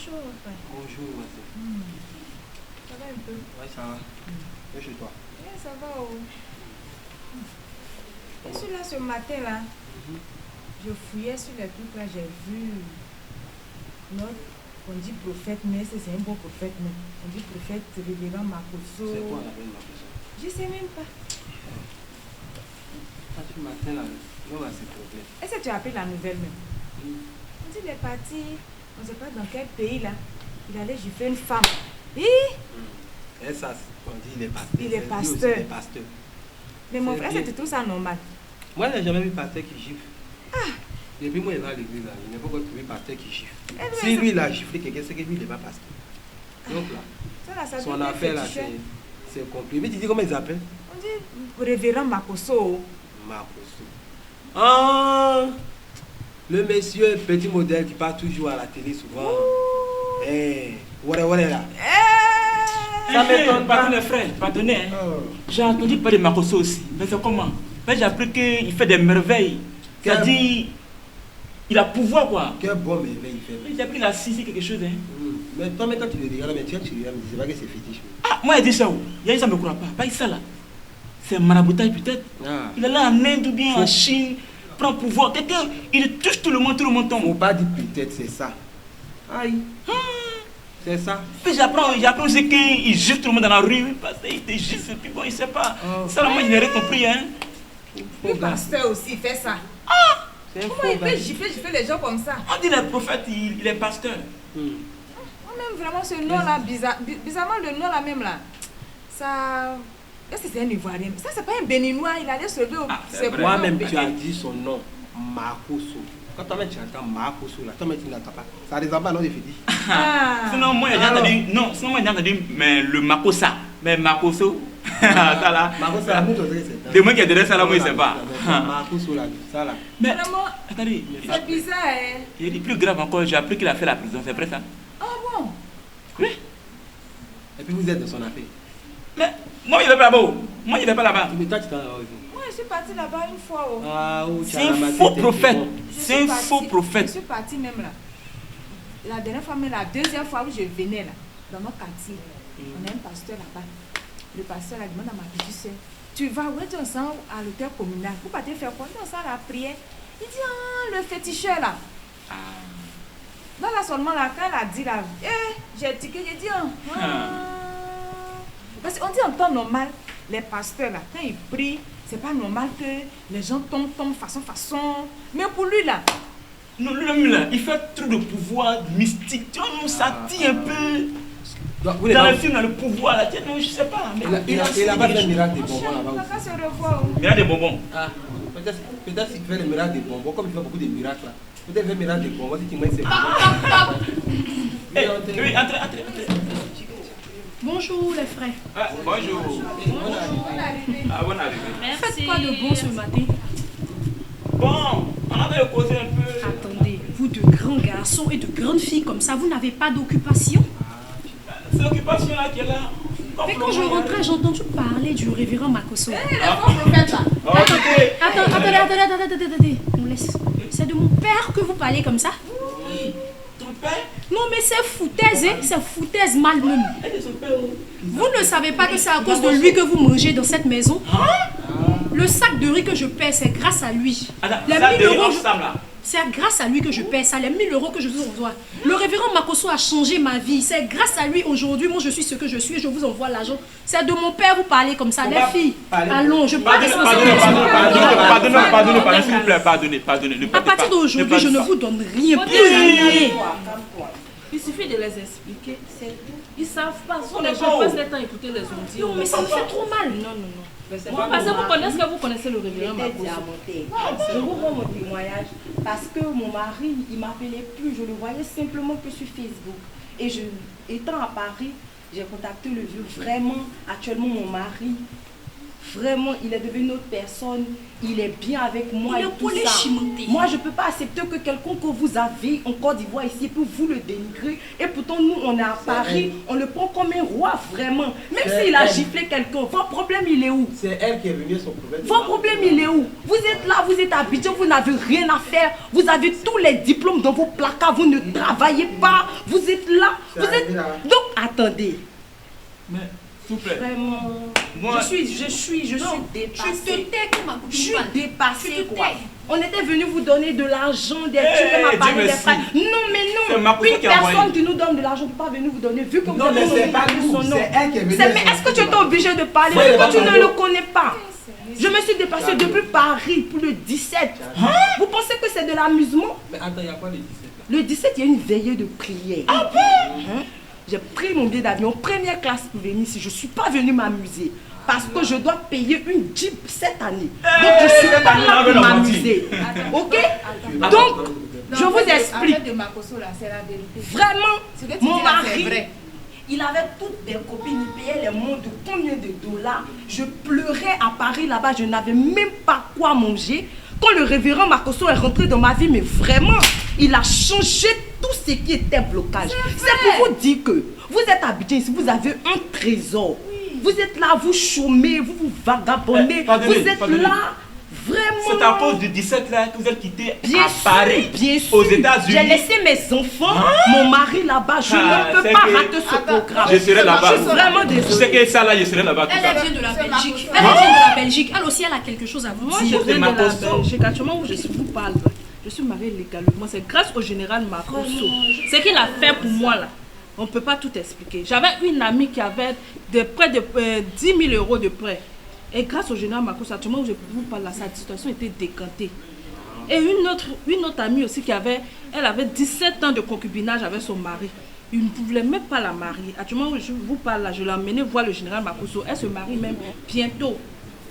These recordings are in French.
Bonjour, frère. Bonjour, ma soeur. Ça va un peu? Ouais, ça va. Et chez toi? Oui, ça va. Oh. Je suis là ce matin, là. Je fouillais sur les trucs, là. J'ai vu notre, on dit prophète, mais c'est un bon prophète, mais on dit prophète révérend Makosso. C'est quoi la belle Makosso? Je sais même pas. Ah, ce matin, là, l'homme a ses problèmes. Est-ce que tu as appris la nouvelle même? On dit il est parti, on ne sait pas dans quel pays, là. Il allait gifler une femme. Et ça, on dit il est pasteur. Il est pasteur. Il est pasteur. Mais mon frère, c'est tout ça normal. Moi, je n'ai jamais vu pasteur qui gifle. Et puis moi, il va à l'église, là. Il n'a pas encore trouvé pasteur qui gifle. Si lui, il a giflé quelqu'un, c'est que lui, il n'est pas pasteur. Donc là, son affaire, là, c'est compliqué. Mais tu dis comment ils appellent? On dit révérend Makosso. Makosso. Ah! Le monsieur petit modèle qui part toujours à la télé souvent. Eh, voilà là. Ça m'étonne pas. Pardonnez, frère, pardonnez. Hein. J'ai entendu parler de Makosso aussi. Mais c'est comment? Mais j'ai appris qu'il fait des merveilles. C'est-à-dire, il a pouvoir quoi. Quel bon merveille il fait. J'ai appris qu'il a sisi quelque chose. Hein. Mais toi, quand tu le regardes, mais tu regardes, c'est pas que c'est fétiche. Ah, moi, il dit ça où? Il a dit ça, ne me croit pas. Pas ça là. C'est un maraboutage peut-être. Il est là en Inde ou bien en Chine. Prend pouvoir. Quelqu'un, il touche tout le monde tombe. Faut pas dire peut-être, c'est ça. Aïe. C'est ça. Puis j'apprends aussi qu'il gifle tout le monde dans la rue. Parce qu'il te gifle et puis bon, il sait pas. Ça, moi, je n'ai rien compris. Hein. Le pasteur aussi, il fait ça. Comment il peut gifler les gens comme ça? On dit le prophète, il est pasteur. Même vraiment ce nom-là, bizarrement le nom-là même là, ça... Est-ce que c'est un Ivoirien? Ça, c'est pas un Béninois, il allait se lever au... Moi-même, tu as dit son nom, Makosso. Quand toi-même tu entends Makosso, là, toi-même tu n'entends pas. Ça ressemble pas à nom de fétiche. Sinon, moi, j'ai entendu... Non, sinon, moi, j'ai entendu le Makossa. Mais Makosso, ça là... Makosso, là, nous, c'est... De moi qui est derrière ça là, moi, je sais pas. Makosso, là, ça là. Mais, vraiment, attendez. c'est bizarre, hein? Il dit plus grave encore, j'ai appris qu'il a fait la prison, c'est vrai ça? Ah bon? Oui. Et puis vous êtes dans son affaire. Mais, moi, il ne vais pas là-bas. Moi, il ne vais pas là-bas. Mais toi, tu t'en vas où? Moi, je suis partie là-bas une fois. Oh. Ah, c'est un faux prophète. C'est un faux prophète. Je suis partie même là. La dernière fois, mais la deuxième fois où je venais là, dans notre quartier, on a un pasteur là-bas. Le pasteur là demande à ma petite soeur, tu vas où est-ce ensemble à l'hôtel communal? Vous partez faire quoi? On s'en la prière. Il dit, ah, le féticheur là. Dans là seulement là, quand elle a dit là, j'ai tiqué, j'ai dit, parce qu'on dit en temps normal, les pasteurs là, quand ils prient, c'est pas normal que les gens tombent façon. Mais pour lui là, non, lui là, il fait trop de pouvoir mystique. Tu vois, nous, ça tire un peu. Dans le film, le pouvoir là, non, je sais pas. Il a pas fait le miracle des bonbons là-bas. on va se revoir. Miracle des bonbons. Peut-être qu'il fait le miracle des bonbons, comme il fait beaucoup de miracles là. Peut-être le miracle des bonbons, si tu mets ses bonbons. Oui, entrez. Bonjour les frères. Bonjour. Bonne arrivée. Faites quoi de bon ce matin? Bon, on a de causer un peu. Attendez, vous de grands garçons et de grandes filles comme ça, vous n'avez pas d'occupation? C'est l'occupation là qui est là. Mais quand je rentrais, j'ai entendu parler du révérend Makosso. Attendez. On laisse. C'est de mon père que vous parlez comme ça? Ton père? Non, mais c'est foutaise, hein? C'est foutaise mal même. Vous ne savez pas que c'est à cause de lui que vous mangez dans cette maison? Le sac de riz que je paie, c'est grâce à lui. Les 1000 euros, c'est grâce à lui que je paie ça, les 1000 euros que je vous envoie. Le révérend Makosso a changé ma vie. C'est grâce à lui aujourd'hui, moi je suis ce que je suis et je vous envoie l'argent. C'est de mon père, vous parlez comme ça. Les filles, allons, je parle de ça. Pardonnez, s'il vous plaît, pardonnez. À partir d'aujourd'hui, je ne vous donne rien, plus rien. Il suffit de les expliquer. Ils ne savent pas. Les gens passent le temps à écouter les ondits. Non, mais ça me fait trop mal. Non. Parce que vous connaissez le révérend Makosso. Je vous rends mon témoignage parce que mon mari, il m'appelait plus. Je le voyais simplement que sur Facebook. Et étant à Paris, j'ai contacté le vieux. Vraiment, actuellement, mon mari, Vraiment, il est devenu une autre personne. Il est bien avec moi. Il est tout ça. chimenté. Moi, je ne peux pas accepter que quelqu'un que vous avez en Côte d'Ivoire ici peut vous le dénigrer. Et pourtant, nous, on est à Paris. On le prend comme un roi, vraiment. Même s'il a giflé quelqu'un, votre problème, il est où? C'est elle qui est venue, son problème. Votre problème, il est où? Vous êtes là, vous êtes à Abidjan, vous n'avez rien à faire. Vous avez tous les diplômes dans vos placards, vous ne travaillez pas. Vous êtes là. Vous êtes... Donc, attendez. Mais, s'il vous plaît. Vraiment. Moi, je suis dépassée. Tu te tais que ma copine Je suis parle. dépassée, Tu te quoi. tais. On était venu vous donner de l'argent, des Hey, trucs, on m'a parlé Dieu des merci. frères. Non, mais C'est non. Marco Une qui a envoyé. personne qui nous donne de l'argent ne peut pas venir vous donner, vu que vous Non, avez mais c'est nommé pas nous, son nom. c'est elle qui est venue. Mais est-ce que tu étais obligé de parler, Ouais, vu que tu elle va ne le parler. connais pas? Je me suis dépassée depuis Paris pour le 17. Vous pensez que c'est de l'amusement? Mais attends, il y a quoi les 17 là? Le 17, il y a une veillée de prière. Ah bon? J'ai pris mon billet d'avion première classe pour venir ici. Je ne suis pas venue m'amuser. Parce que je dois payer une Jeep cette année. Donc je ne suis pas là pour m'amuser. Ok? Donc, je vous explique. De Makosso, là, c'est la vérité. Vraiment, Ce que tu mon dis là, c'est mari, vrai. il avait toutes des copines, il payait les monts de combien de dollars. Je pleurais à Paris là-bas, je n'avais même pas quoi manger. Quand le révérend Makosso est rentré dans ma vie, mais vraiment, il a changé tout ce qui était blocage. C'est pour vous dire que vous êtes habitués ici, vous avez un trésor. Vous êtes là, vous chômez, vous vagabondez, Pardonnez, vous êtes pardonnez. là, vraiment. c'est à cause du 17 là que vous êtes quitté Bien à Paris, sûr, bien sûr. aux États-Unis. J'ai laissé mes enfants, mon mari là-bas. Je Ah, ne peux c'est pas que- rater ce programme. Je serai là-bas. Je suis vraiment Tu sais désolée. que ça là, je serai là-bas. tout Elle ça. vient de la C'est Belgique. Marco. Elle vient de la Belgique. Elle aussi, elle a quelque chose à vous Moi, je dire. viens de la Makosso. Belgique. Actuellement, où je vous parle, je suis mariée légalement. C'est grâce au général Makosso. Ce qu'il a fait pour moi là, on ne peut pas tout expliquer. J'avais une amie qui avait près de 10 000 euros de prêt. Et grâce au général Makosso, actuellement où je vous parle là, sa situation était décantée. Et une autre amie aussi elle avait 17 ans de concubinage avec son mari. Il ne pouvait même pas la marier. Actuellement où je vous parle là, je l'ai emmenée voir le général Makosso. Elle se marie même bientôt.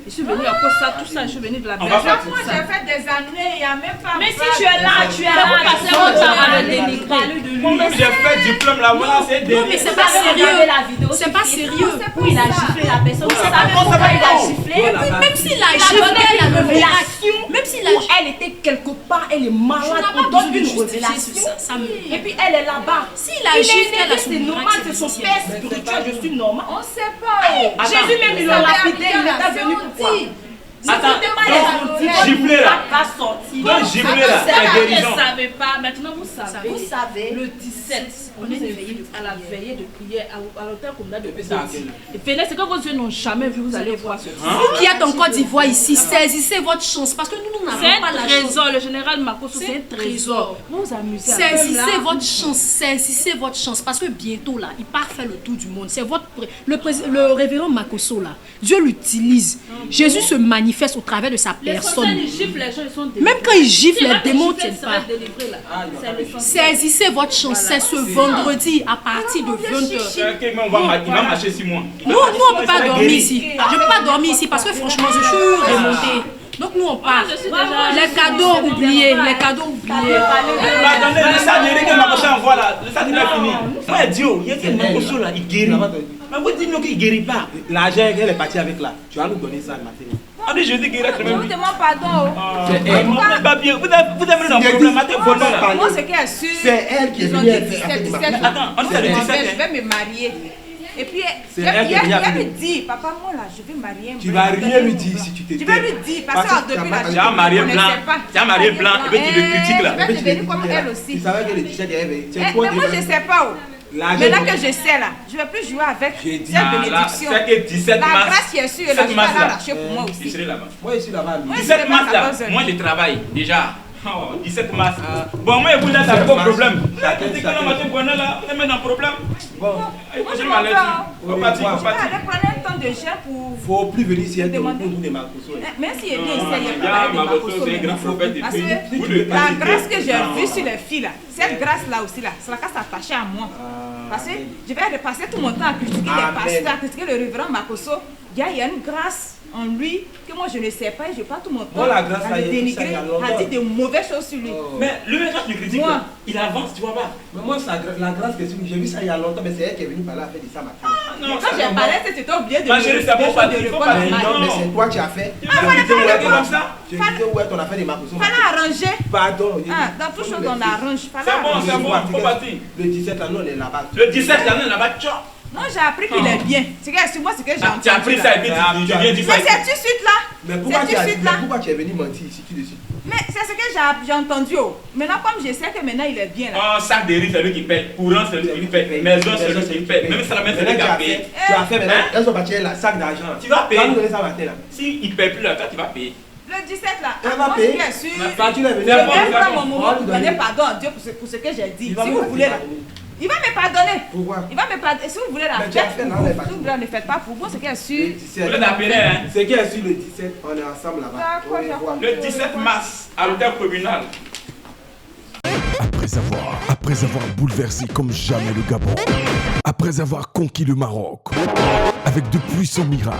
Je suis venue à cause de ça, tout ça, je suis venue de la On va Belgique. faire Moi, j'ai fait des années, il n'y a même pas. Mais si tu es là, tu es là, Vous passez votre temps à le dénigrer. Moi-même j'ai fait diplôme là, voilà, c'est Non, mais c'est pas sérieux. C'est pas sérieux. Où il a giflé la personne. Vous savez comment pourquoi il a ça va? giflé? Et puis même s'il a donné giflé, il y a une une révélation. même s'il elle était quelque part, elle est Je malade, n'ai on pas besoin donne de une justifier révélation. sur ça. Ça me... Et puis elle est là-bas. S'il a Il est giflé, né, elle a son c'est miracle, normal, c'est son c'est père essentiel. spirituel, je suis normal. On ne sait pas. Jésus même, il l'a lapidé, il n'est pas venu pour quoi? Attends, Donc, gifler là. va sortir. Donc gifler là, c'est la Vous guérison. ne savez pas. Maintenant, vous savez. Vous savez. Le 17, on est est une veillée de à la veillée de prière à l'hôtel communal de ça à Bézéti. Et venez, c'est que vos yeux n'ont jamais vu, vous allez voir ce Vous qui êtes en Côte d'Ivoire ici, saisissez votre chance parce que nous C'est n'avons pas un la chance. trésor, le général Makosso, C'est c'est un trésor. Vous vous amusez à Saisissez votre chance, saisissez votre chance parce que bientôt là, il part faire le tour du monde. C'est votre le révérend Makosso là. Dieu l'utilise. Jésus se manifeste au travers de sa Les personne. sorciers, ils giflent, les gens, ils sont délivrés. Même quand il gifle, Si les là, démons ne giflent, tiennent ça pas. va être délivré, là. C'est l'essentiel. Saisissez votre chance, c'est ce vendredi à partir de 20h. C'est ok, mais il va marcher 6 mois. Nous, on ne peut pas dormir ici. Je ne peux pas dormir ici parce que franchement, je suis remontée. Donc nous, on part. Je suis déjà- Les cadeaux oubliés, les cadeaux oubliés. Pardonnez, laissez Amérique que Makosso envoie là. Laissez qu'il a fini. Moi, Dieu, il y a que Makosso là, il guérit. Mais vous dites qu'il ne guérit pas. L'argent qu'elle est partie avec là, tu vas nous donner ça le matin. On dit Jésus guérit quand Je vous même. demande pardon. C'est elle. Vous n'êtes pas bien. Vous avez un problème. Attends, bonheur là. Moi, ce qui est sûr, C'est elle qui est ils ont venue dit avec 17, ma 17. Attends, on dit ça le Je 17. vais me marier. Et puis, C'est elle qui est venue elle avec me nous. dit, papa, moi là, je vais marier un Tu blanc. vas rien lui dire si tu te Je tais. vais lui dire, parce que depuis là, Tu as marié je ne blanc. sais pas. Tu as marié blanc. Et puis tu le critiques là. Je vais devenir comme elle aussi. Tu savais que le t-shirt est éveillé. Mais moi, je ne sais pas où. L'argent Maintenant est- que je sais là, je ne vais plus jouer avec J'ai dit, cette Ah, là, bénédiction. c'est que 17 La mars. grâce qui est sûre, là, 17 je vais mars là. l'arracher pour moi Je aussi. serai là-bas. Moi, je suis là-bas. lui. Ouais. 17 mars là, 14 heures. moi je travaille déjà. Oh, 17 mars. Bon, moi et vous là, ça fait pas de problème. Dès que l'on marche bonheur là, on est maintenant un problème. Bon, Il faut que je m'allège. Faut partir, faut partir. Allez, prenez un temps de gel pour. faut plus venir ici avec Demandez. nous des Makosso. Même s'il est bien ici, il Il y n'y a a pas de Makosso, Makosso, c'est un mais- grand prophète de Parce Dieu. que Vous le la passez. grâce que j'ai vue sur les filles là, cette grâce là aussi là, ça va s'attacher à moi. Parce que je vais repasser tout mon temps à critiquer les Amen. pasteurs, à critiquer le révérend Makosso. Il y a une grâce en lui que moi je ne sais pas et je passe tout mon temps Moi, la grâce, à ça y le est, dénigrer, ça y a longtemps. à dire de mauvaises choses sur lui. Mais lui, quand tu critiques, Moi. il avance, tu vois pas. Mais moi, la grâce que j'ai vu ça il y a longtemps, mais c'est elle qui est venue parler à faire de ça matin. Non, Quand j'ai parlé, c'était oublié de Ma chérie, c'est bon, pas de répondre à Mais ma non, mais non. c'est toi qui as fait. voilà, Je disais, comme ça. Je disais, où est ton affaire de ma cousin? Fallait arranger. Pardon. Dans toutes choses, on arrange. Fallait C'est bon, arranger. c'est bon, faut partir. Le 17 là, nous on est là-bas. Le 17, l'année là-bas, tchao. Non, j'ai appris qu'il est bien. C'est que moi, c'est que j'ai Ah, entendu. tu as appris là. ça et puis tu viens dire quoi? Mais c'est tout de suite là. Mais C'est pourquoi tout tu de as- suite mais là. pourquoi tu es venu mentir ici tout de suite? Mais c'est ce que j'ai entendu. Maintenant, comme je sais que maintenant il est bien là. Oh, sac de riz, c'est lui qui paye. Courant, c'est lui qui paye. Maison, c'est lui qui paye. Même ça, la même, c'est lui qui a payé. Tu as fait maintenant, Hein? elles ont bâti un sac d'argent. Tu vas payer. Tu vas nous donner ça matin là. S'il ne paye plus là, toi, tu vas payer. Le 17 là. Elle va Moi, payer. je suis sûr. Quand tu l'as venu, Je C'est bon, vais c'est prendre bon. mon moment pour donner pardon à Dieu pour ce que j'ai dit. Il va Si me vous voulez là. pardonner. Il va me pardonner. Pourquoi? Il va me pardonner. Si vous voulez la Mais tu as fête, fait, non, pour vous. les Si vous voulez, ne faites pas pour vous, c'est qu'elle est Le sûr. 17. Vous l'avez appelé, hein? C'est qui est sur le 17, on est ensemble là-bas. D'accord, On les voit. j'ai Le 17 mars, à l'hôtel communal. Après avoir bouleversé comme jamais le Gabon, après avoir conquis le Maroc, avec de puissants miracles,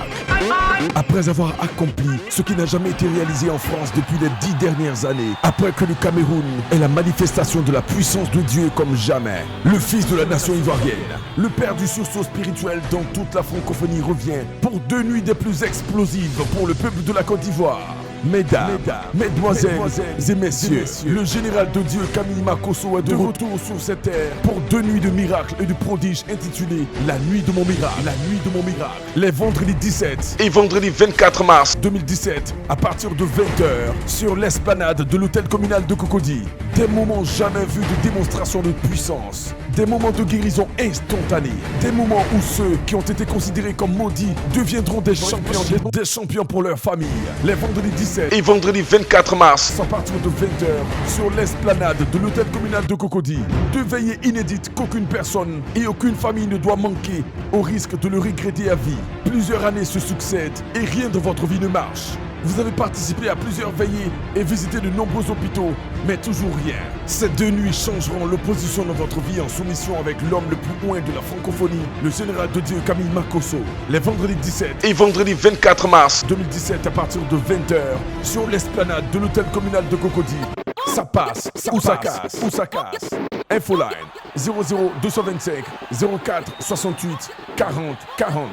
après avoir accompli ce qui n'a jamais été réalisé en France depuis les 10 dernières années, après que le Cameroun est la manifestation de la puissance de Dieu comme jamais, le fils de la nation ivoirienne, le père du sursaut spirituel dans toute la francophonie revient pour 2 nuits des plus explosives pour le peuple de la Côte d'Ivoire. Mesdames, mesdemoiselles et messieurs, le général de Dieu Camille Makosso est de retour sur cette terre pour 2 nuits de miracles et de prodiges intitulées La nuit de mon miracle. La nuit de mon miracle. Les vendredis 17 et vendredi 24 mars 2017 à partir de 20h sur l'esplanade de l'hôtel communal de Cocody. Des moments jamais vus de démonstration de puissance. Des moments de guérison instantanée. Des moments où ceux qui ont été considérés comme maudits deviendront des champions pour leur famille. Les vendredis 17 et vendredi 24 mars à partir de 20h sur l'esplanade de l'hôtel communal de Cocody. 2 veillées inédites qu'aucune personne et aucune famille ne doit manquer au risque de le regretter à vie. Plusieurs années se succèdent et rien dans votre vie ne marche. Vous avez participé à plusieurs veillées et visité de nombreux hôpitaux, mais toujours rien. Ces 2 nuits changeront l'opposition dans votre vie en soumission avec l'homme le plus loin de la francophonie, le général de Dieu Camille Makosso. Les vendredis 17 et vendredi 24 mars 2017 à partir de 20h sur l'esplanade de l'hôtel communal de Cocody. Ça passe, ou ça casse. Infoline 00 225 04 68 40 40.